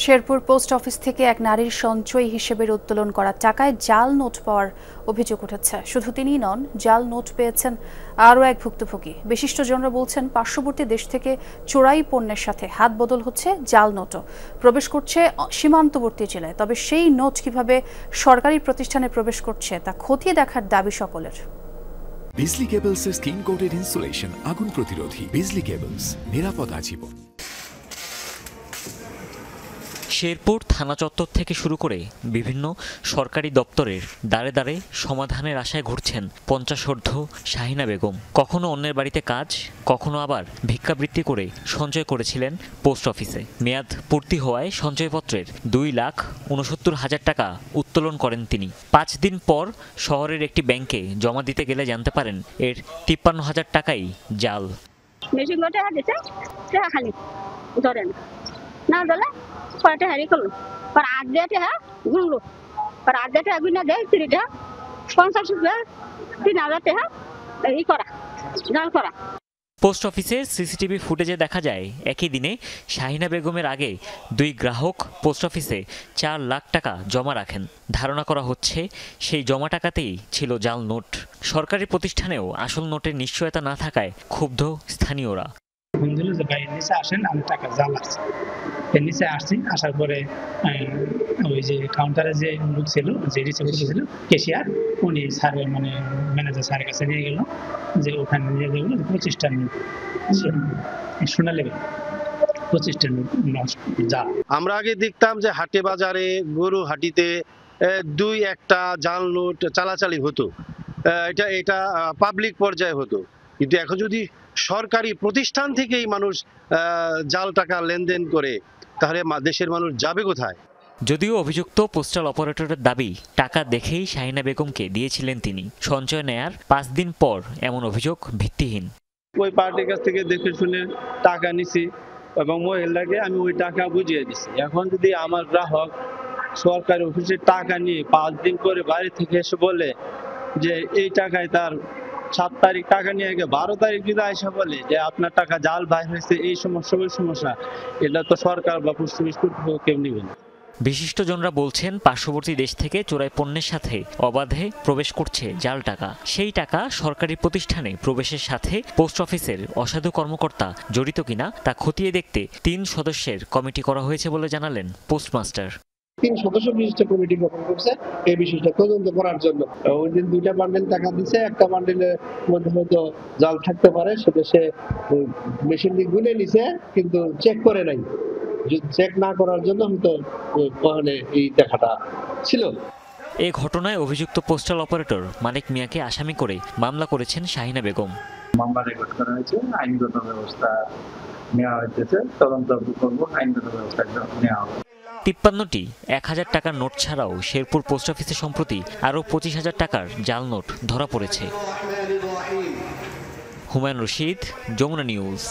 Sherpur post office থেকে এক নারীর সঞ্চয় হিসেবে উত্তোলন করা টাকায় জাল নোট পাওয়ার অভিযোগ উঠেছে। শুধু তিনিই নন, জাল নোট পেয়েছেন আরও এক ভুক্তভোগী। বিশিষ্টজনরা বলছেন, পার্শ্ববর্তী দেশ থেকে চোরাই পণ্যের সাথে হাত বদল হচ্ছে, জাল নোটও প্রবেশ করছে সীমান্তবর্তী জেলায়। তবে সেই নোট কিভাবে সরকারি প্রতিষ্ঠানে প্রবেশ করছে তা খতিয়ে দেখার দাবি সকলের। বিজলি কেবলসের স্কিন কোটেড ইনসুলেশন আগুন প্রতিরোধী। বিজলি কেবলস, নিরাপদ আজীবন। শেরপুর থানা চত্বর থেকে শুরু করে বিভিন্ন সরকারি দপ্তরের দ্বারে দ্বারে সমাধানের আশায় ঘুরছেন 50ঊর্ধ্ব শাহিনা বেগম। কখনো অন্যের বাড়িতে কাজ, কখনো আবার ভিক্ষাবৃত্তি করে সঞ্চয় করেছিলেন পোস্ট অফিসে। মেয়াদ পূর্তি হওয়ায় সঞ্চয়পত্রের 2,69,000 টাকা উত্তোলন করেন তিনি। 5 দিন পর শহরের একটি ব্যাংকে জমা দিতে গেলে জানতে পারেন এর 53,000 টাকাই জাল। ना दला पाटे हरी कल पर आज देते हैं गुल्लू पर आज देते हैं गुना दे तीन दे 50 रुपया 3,000 है यही करा जाल करा। পোস্ট অফিসের সিসিটিভি ফুটেজে দেখা যায়, একই দিনে শাহিনা বেগমের আগে 2 গ্রাহক পোস্ট অফিসে 4 লাখ টাকা জমা রাখেন। ধারণা করা হচ্ছে সেই জমা টাকাতেই ছিল জাল নোট। সরকারি প্রতিষ্ঠানেও আসল নোটের নিশ্চয়তা না থাকায় ক্ষুব্ধ স্থানীয়রা। আসেন, আমি টাকা জাল আছে নিচে আসছি। আসার পরে ওই যে কাউন্টারে যে লোক ছিল, যে রিসেপশন ছিল ক্যাশিয়ার, উনি স্যারের মানে ম্যানেজার স্যারের কাছে নিয়ে গেল যে ওখানে নিয়ে যাবো 25টা নোট শোনালে 25টা নোট জাল। আমরা আগে দেখতাম যে হাটে বাজারে গরু হাটিতে 2-1টা জাল নোট চালাচালি হতো, এটা পাবলিক পর্যায়ে হতো। কিন্তু এখন যদি সরকারি প্রতিষ্ঠান থেকেই মানুষ জাল টাকা লেনদেন করে, তাহলে দেশের মানুষ যাবে কোথায়? যদিও অভিযুক্ত পোস্টাল অপারেটরের দাবি, টাকা দেখেই শাহিনা বেগমকে দিয়েছিলেন তিনি। সঞ্চয় নেয়ার 5 দিন পর এমন অভিযোগ ভিত্তিহীন। ওই পার্টির কাছ থেকে দেখে শুনে টাকা নিছি এবং মহিলাকে আমি ওই টাকা বুঝিয়ে দিছি। এখন যদি আমার গ্রাহক সরকারি অফিসে টাকা নিয়ে 5 দিন পরে বাড়ি থেকে এসে বলে যে এই টাকায় তার 7 তারিখ টাকা নিয়ে গিয়ে 12 তারিখ যদি আইসা বলে যে আপনার টাকা জাল বাইর হয়েছে, এই সমস্যা, এটা তো সরকার বা পোস্ট অফিস কর্তৃপক্ষ কেউ নেবে না। বিশিষ্টজনরা বলছেন, পার্শ্ববর্তী দেশ থেকে চোরাই পণ্যের সাথে অবাধে প্রবেশ করছে জাল টাকা। সেই টাকা সরকারি প্রতিষ্ঠানে প্রবেশের সাথে পোস্ট অফিসের অসাধু কর্মকর্তা জড়িত কিনা তা খতিয়ে দেখতে 3 সদস্যের কমিটি করা হয়েছে বলে জানালেন পোস্টমাস্টার। 3 সদস্য বিশিষ্ট কমিটি গঠন করছে এই বিষয়টা তদন্ত করার জন্য। ওই দিন 2টা বান্ডেল টাকা দিছে, একটা বান্ডেলের মধ্যে হয়তো জাল থাকতে পারে, সেটা সে মেশিন দিয়ে গুনে নিছে কিন্তু চেক করে নাই। চেক না করার জন্য হয়তো ওখানে এই দেখাটা ছিল। এই ঘটনায় অভিযুক্ত পোস্টাল অপারেটর মানিক মিয়াকে আসামি করে মামলা করেছেন শাহিনা বেগম। মামলা রেকর্ড করা হয়েছে, আইনগত ব্যবস্থা নেওয়া হয়েছে, তদন্ত করব, আইনগত ব্যবস্থা নেওয়া হবে। 53টি 1000 টাকার নোট ছাড়াও শেরপুর পোস্ট অফিসে সম্প্রতি আরও 25,000 টাকার জাল নোট ধরা পড়েছে। হুমায়ুন রশিদ, যমুনা নিউজ।